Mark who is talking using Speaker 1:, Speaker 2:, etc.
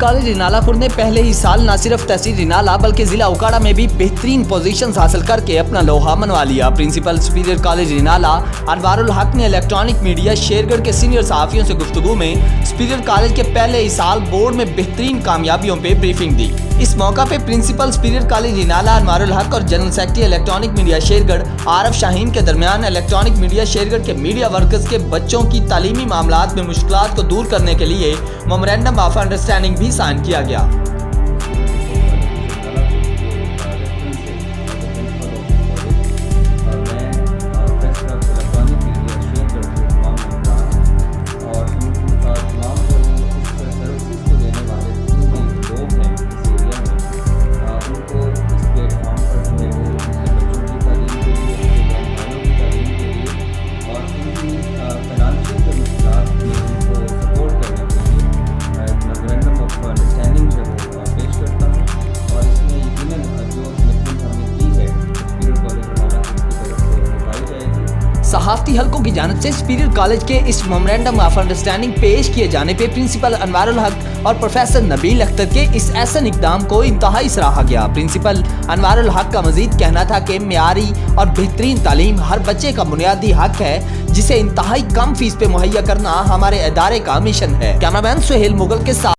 Speaker 1: College रिनालापुर ने पहले ही साल न सिर्फ तहसील रिनाला बल्कि जिला उकाड़ा में भी बेहतरीन पोजीशंस हासिल करके अपना लोहा मनवा लिया। Principal superior college Renala Anwarul Haq ने इलेक्ट्रॉनिक मीडिया शेरगढ़ के सीनियर सहाफियों से गुफ्तगू में सुपीरियर कॉलेज के पहले ही साल बोर्ड में बेहतरीन कामयाबियों पे ब्रीफिंग दी। इस मौका पे principal superior college Renala Anwarul Haq और general secretary electronic media Shergarh Arif Shaheen के दरमियान इलेक्ट्रॉनिक मीडिया शेरगढ़ के मीडिया वर्कर्स के बच्चों की तालीमी मामलात में मुश्किलात को दूर करने के लिए मेमोरेंडम ऑफ अंडरस्टैंडिंग भी साइन किया गया। सहाफती हलकों की जानिब से सुपीरियर कॉलेज के इस मेमोरेंडम ऑफ अंडरस्टैंडिंग पेश किए जाने पे प्रिंसिपल अनवारुल हक और प्रोफेसर नबील अख्तर के इस ऐसे इक़दाम को इंतहाई सराहा गया। प्रिंसिपल अनवारुल हक का मजीद कहना था कि मेयारी और बेहतरीन तालीम हर बच्चे का बुनियादी हक है, जिसे इंतहाई कम फीस पे मुहैया करना हमारे इदारे का मिशन है। कैमरामैन सुहेल मुगल के साथ